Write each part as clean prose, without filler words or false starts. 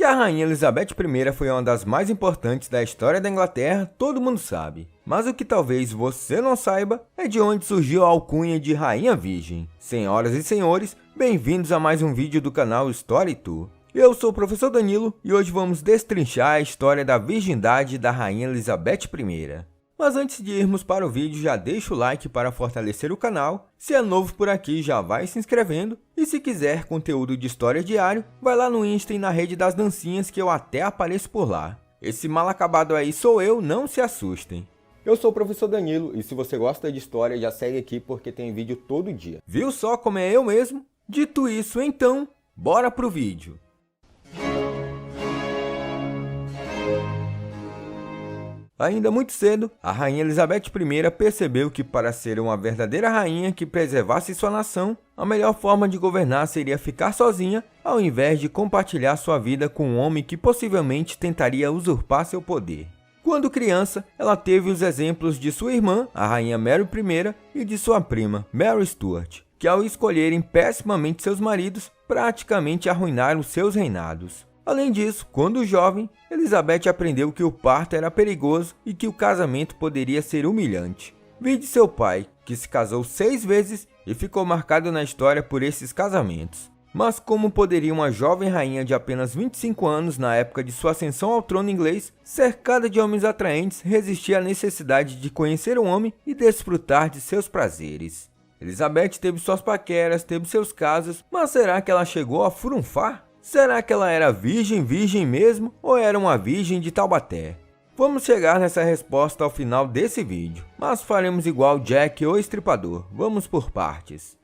Que a Rainha Elizabeth I foi uma das mais importantes da história da Inglaterra, todo mundo sabe. Mas o que talvez você não saiba é de onde surgiu a alcunha de Rainha Virgem. Senhoras e senhores, bem-vindos a mais um vídeo do canal Story Tour. Eu sou o professor Danilo e hoje vamos destrinchar a história da virgindade da Rainha Elizabeth I. Mas antes de irmos para o vídeo, já deixa o like para fortalecer o canal. Se é novo por aqui, já vai se inscrevendo. E se quiser conteúdo de história diário, vai lá no Insta e na rede das dancinhas que eu até apareço por lá. Esse mal acabado aí sou eu, não se assustem. Eu sou o professor Danilo e se você gosta de história, já segue aqui porque tem vídeo todo dia. Viu só como é eu mesmo? Dito isso, então, bora pro vídeo. Ainda muito cedo, a Rainha Elizabeth I percebeu que para ser uma verdadeira rainha que preservasse sua nação, a melhor forma de governar seria ficar sozinha, ao invés de compartilhar sua vida com um homem que possivelmente tentaria usurpar seu poder. Quando criança, ela teve os exemplos de sua irmã, a Rainha Mary I, e de sua prima, Mary Stuart, que ao escolherem pessimamente seus maridos, praticamente arruinaram seus reinados. Além disso, quando jovem, Elizabeth aprendeu que o parto era perigoso e que o casamento poderia ser humilhante. Vide seu pai, que se casou 6 vezes e ficou marcado na história por esses casamentos. Mas como poderia uma jovem rainha de apenas 25 anos na época de sua ascensão ao trono inglês, cercada de homens atraentes, resistir à necessidade de conhecer um homem e desfrutar de seus prazeres? Elizabeth teve suas paqueras, teve seus casos, mas será que ela chegou a furunfar? Será que ela era virgem mesmo ou era uma virgem de Taubaté? Vamos chegar nessa resposta ao final desse vídeo, mas faremos igual Jack o Estripador, vamos por partes.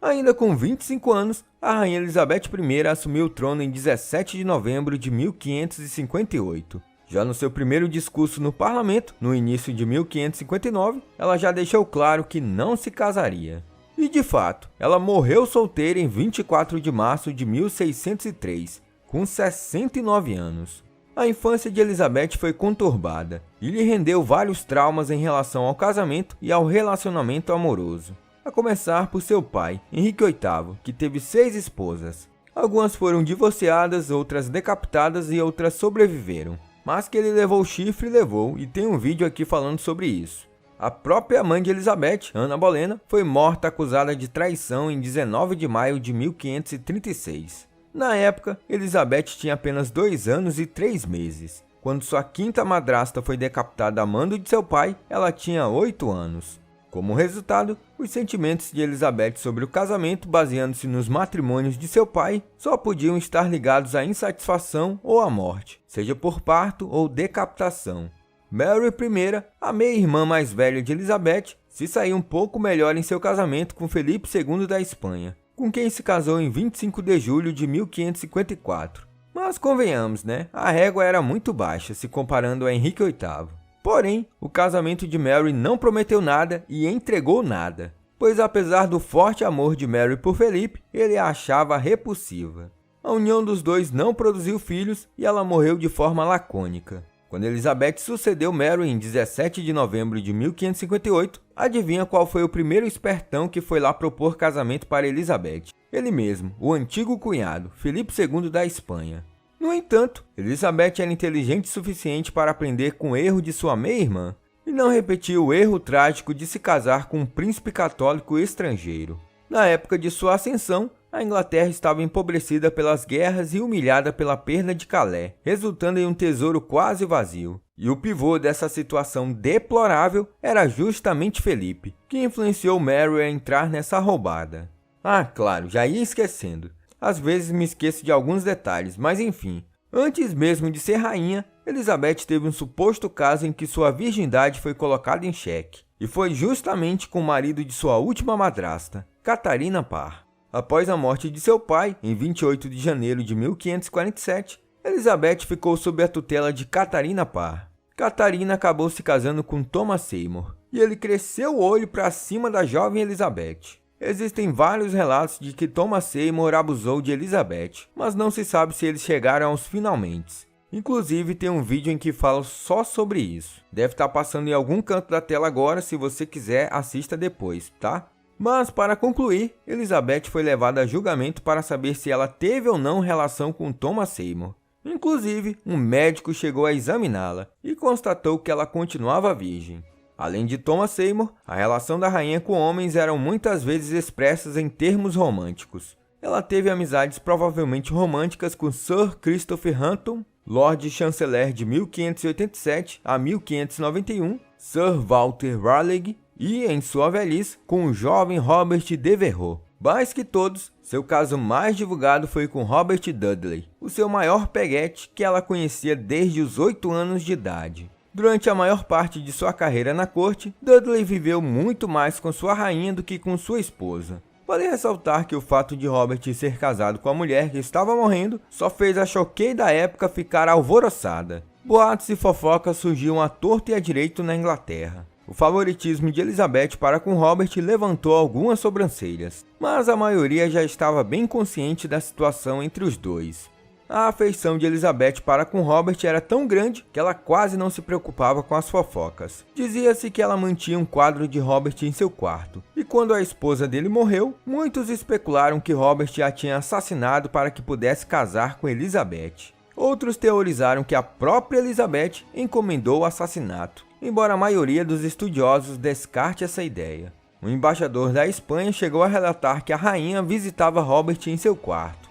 Ainda com 25 anos, a Rainha Elizabeth I assumiu o trono em 17 de novembro de 1558. Já no seu primeiro discurso no parlamento, no início de 1559, ela já deixou claro que não se casaria. E de fato, ela morreu solteira em 24 de março de 1603, com 69 anos. A infância de Elizabeth foi conturbada e lhe rendeu vários traumas em relação ao casamento e ao relacionamento amoroso. A começar por seu pai, Henrique VIII, que teve 6 esposas. Algumas foram divorciadas, outras decapitadas e outras sobreviveram. Mas que ele levou chifre, levou, e tem um vídeo aqui falando sobre isso. A própria mãe de Elizabeth, Ana Bolena, foi morta acusada de traição em 19 de maio de 1536. Na época, Elizabeth tinha apenas 2 anos e 3 meses. Quando sua quinta madrasta foi decapitada a mando de seu pai, ela tinha 8 anos. Como resultado, os sentimentos de Elizabeth sobre o casamento, baseando-se nos matrimônios de seu pai, só podiam estar ligados à insatisfação ou à morte, seja por parto ou decapitação. Mary I, a meia-irmã mais velha de Elizabeth, se saiu um pouco melhor em seu casamento com Felipe II da Espanha, com quem se casou em 25 de julho de 1554. Mas convenhamos, né? A régua era muito baixa se comparando a Henrique VIII. Porém, o casamento de Mary não prometeu nada e entregou nada, pois apesar do forte amor de Mary por Felipe, ele a achava repulsiva. A união dos dois não produziu filhos e ela morreu de forma lacônica. Quando Elizabeth sucedeu Mary em 17 de novembro de 1558, adivinha qual foi o primeiro espertão que foi lá propor casamento para Elizabeth? Ele mesmo, o antigo cunhado, Felipe II da Espanha. No entanto, Elizabeth era inteligente o suficiente para aprender com o erro de sua meia-irmã e não repetiu o erro trágico de se casar com um príncipe católico estrangeiro. Na época de sua ascensão, a Inglaterra estava empobrecida pelas guerras e humilhada pela perda de Calais, resultando em um tesouro quase vazio. E o pivô dessa situação deplorável era justamente Felipe, que influenciou Mary a entrar nessa roubada. Ah, claro, já ia esquecendo. Às vezes me esqueço de alguns detalhes, mas enfim. Antes mesmo de ser rainha, Elizabeth teve um suposto caso em que sua virgindade foi colocada em xeque. E foi justamente com o marido de sua última madrasta, Catarina Parr. Após a morte de seu pai, em 28 de janeiro de 1547, Elizabeth ficou sob a tutela de Catarina Parr. Catarina acabou se casando com Thomas Seymour, e ele cresceu o olho para cima da jovem Elizabeth. Existem vários relatos de que Thomas Seymour abusou de Elizabeth, mas não se sabe se eles chegaram aos finalmente. Inclusive tem um vídeo em que falo só sobre isso. Deve estar passando em algum canto da tela agora, se você quiser assista depois, tá? Mas, para concluir, Elizabeth foi levada a julgamento para saber se ela teve ou não relação com Thomas Seymour. Inclusive, um médico chegou a examiná-la e constatou que ela continuava virgem. Além de Thomas Seymour, a relação da rainha com homens eram muitas vezes expressas em termos românticos. Ela teve amizades provavelmente românticas com Sir Christopher Hunton, Lord Chanceler de 1587 a 1591, Sir Walter Raleigh e, em sua velhice, com o jovem Robert Devereux. Mais que todos, seu caso mais divulgado foi com Robert Dudley, o seu maior peguete que ela conhecia desde os 8 anos de idade. Durante a maior parte de sua carreira na corte, Dudley viveu muito mais com sua rainha do que com sua esposa. Vale ressaltar que o fato de Robert ser casado com a mulher que estava morrendo só fez a choquei da época ficar alvoroçada. Boatos e fofocas surgiam à torto e à direito na Inglaterra. O favoritismo de Elizabeth para com Robert levantou algumas sobrancelhas, mas a maioria já estava bem consciente da situação entre os dois. A afeição de Elizabeth para com Robert era tão grande que ela quase não se preocupava com as fofocas. Dizia-se que ela mantinha um quadro de Robert em seu quarto, e quando a esposa dele morreu, muitos especularam que Robert a tinha assassinado para que pudesse casar com Elizabeth. Outros teorizaram que a própria Elizabeth encomendou o assassinato, embora a maioria dos estudiosos descarte essa ideia. Um embaixador da Espanha chegou a relatar que a rainha visitava Robert em seu quarto.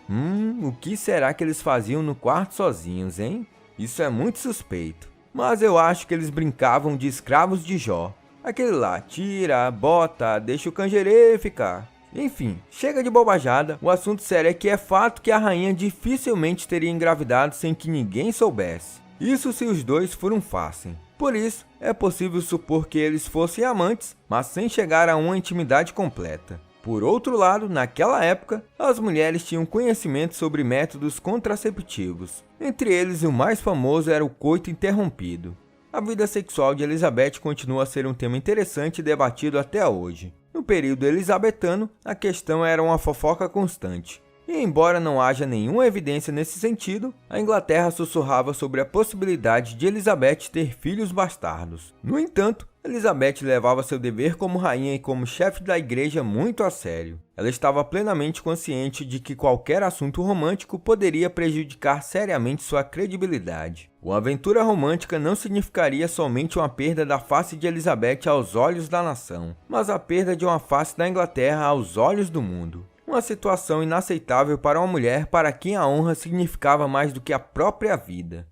O que será que eles faziam no quarto sozinhos, hein? Isso é muito suspeito. Mas eu acho que eles brincavam de escravos de Jó. Aquele lá, tira, bota, deixa o canjerê ficar. Enfim, chega de bobajada, o assunto sério é que é fato que a rainha dificilmente teria engravidado sem que ninguém soubesse. Isso se os dois furunfassem. Por isso, é possível supor que eles fossem amantes, mas sem chegar a uma intimidade completa. Por outro lado, naquela época, as mulheres tinham conhecimento sobre métodos contraceptivos. Entre eles, o mais famoso era o coito interrompido. A vida sexual de Elizabeth continua a ser um tema interessante e debatido até hoje. No período elizabetano, a questão era uma fofoca constante. E embora não haja nenhuma evidência nesse sentido, a Inglaterra sussurrava sobre a possibilidade de Elizabeth ter filhos bastardos. No entanto, Elizabeth levava seu dever como rainha e como chefe da igreja muito a sério. Ela estava plenamente consciente de que qualquer assunto romântico poderia prejudicar seriamente sua credibilidade. Uma aventura romântica não significaria somente uma perda da face de Elizabeth aos olhos da nação, mas a perda de uma face da Inglaterra aos olhos do mundo. Uma situação inaceitável para uma mulher para quem a honra significava mais do que a própria vida.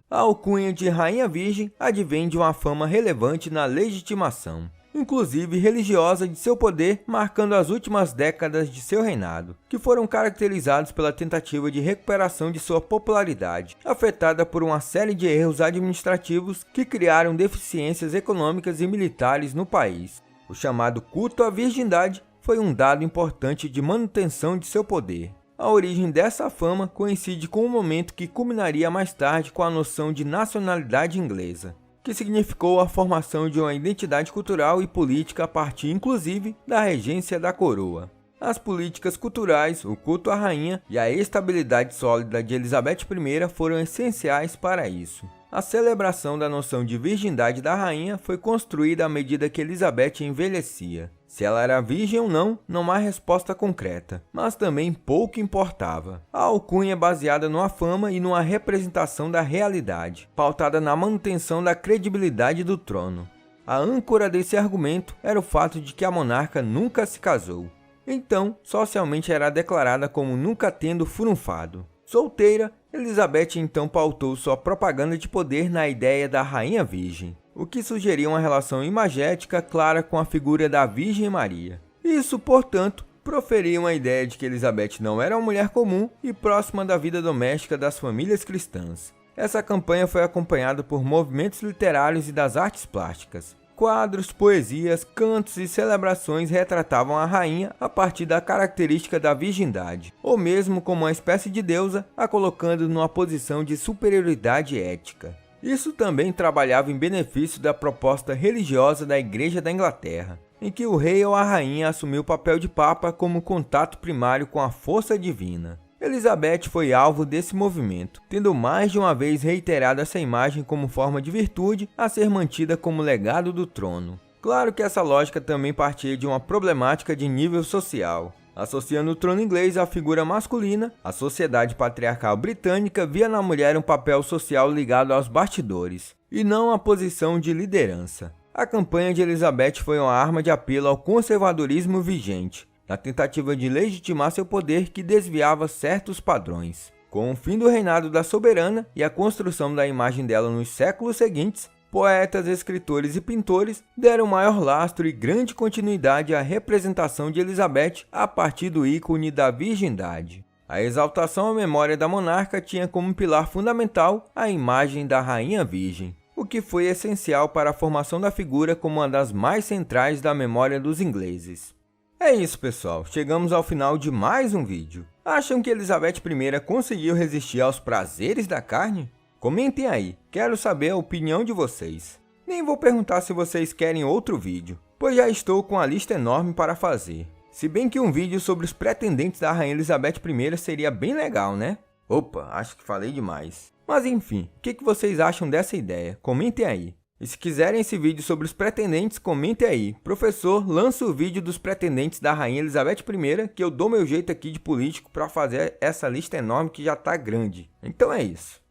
A alcunha de Rainha Virgem advém de uma fama relevante na legitimação, inclusive religiosa, de seu poder, marcando as últimas décadas de seu reinado, que foram caracterizados pela tentativa de recuperação de sua popularidade, afetada por uma série de erros administrativos que criaram deficiências econômicas e militares no país. O chamado culto à virgindade foi um dado importante de manutenção de seu poder. A origem dessa fama coincide com o momento que culminaria mais tarde com a noção de nacionalidade inglesa, que significou a formação de uma identidade cultural e política a partir, inclusive, da regência da coroa. As políticas culturais, o culto à rainha e a estabilidade sólida de Elizabeth I foram essenciais para isso. A celebração da noção de virgindade da rainha foi construída à medida que Elizabeth envelhecia. Se ela era virgem ou não, não há resposta concreta, mas também pouco importava. A alcunha é baseada numa fama e numa representação da realidade, pautada na manutenção da credibilidade do trono. A âncora desse argumento era o fato de que a monarca nunca se casou. Então, socialmente era declarada como nunca tendo furunfado. Solteira, Elizabeth então pautou sua propaganda de poder na ideia da Rainha Virgem, o que sugeria uma relação imagética clara com a figura da Virgem Maria. Isso, portanto, proferia uma ideia de que Elizabeth não era uma mulher comum e próxima da vida doméstica das famílias cristãs. Essa campanha foi acompanhada por movimentos literários e das artes plásticas. Quadros, poesias, cantos e celebrações retratavam a rainha a partir da característica da virgindade, ou mesmo como uma espécie de deusa, a colocando numa posição de superioridade ética. Isso também trabalhava em benefício da proposta religiosa da Igreja da Inglaterra, em que o rei ou a rainha assumiu o papel de papa como contato primário com a força divina. Elizabeth foi alvo desse movimento, tendo mais de uma vez reiterado essa imagem como forma de virtude a ser mantida como legado do trono. Claro que essa lógica também partia de uma problemática de nível social. Associando o trono inglês à figura masculina, a sociedade patriarcal britânica via na mulher um papel social ligado aos bastidores, e não a posição de liderança. A campanha de Elizabeth foi uma arma de apelo ao conservadorismo vigente, na tentativa de legitimar seu poder que desviava certos padrões. Com o fim do reinado da soberana e a construção da imagem dela nos séculos seguintes, poetas, escritores e pintores deram maior lastro e grande continuidade à representação de Elizabeth a partir do ícone da virgindade. A exaltação à memória da monarca tinha como pilar fundamental a imagem da Rainha Virgem, o que foi essencial para a formação da figura como uma das mais centrais da memória dos ingleses. É isso, pessoal, chegamos ao final de mais um vídeo. Acham que Elizabeth I conseguiu resistir aos prazeres da carne? Comentem aí, quero saber a opinião de vocês. Nem vou perguntar se vocês querem outro vídeo, pois já estou com a lista enorme para fazer. Se bem que um vídeo sobre os pretendentes da Rainha Elizabeth I seria bem legal, né? Opa, acho que falei demais. Mas enfim, o que vocês acham dessa ideia? Comentem aí. E se quiserem esse vídeo sobre os pretendentes, comentem aí. Professor, lança o vídeo dos pretendentes da Rainha Elizabeth I, que eu dou meu jeito aqui de político para fazer essa lista enorme que já tá grande. Então é isso.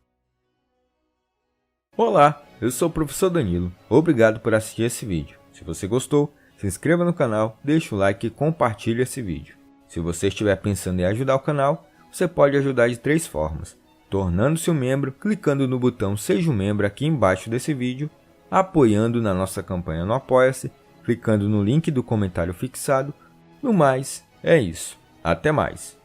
Olá, eu sou o professor Danilo. Obrigado por assistir esse vídeo. Se você gostou, se inscreva no canal, deixe o like e compartilhe esse vídeo. Se você estiver pensando em ajudar o canal, você pode ajudar de 3 formas. Tornando-se um membro, clicando no botão Seja um Membro aqui embaixo desse vídeo, apoiando na nossa campanha no Apoia-se, clicando no link do comentário fixado. No mais, é isso. Até mais!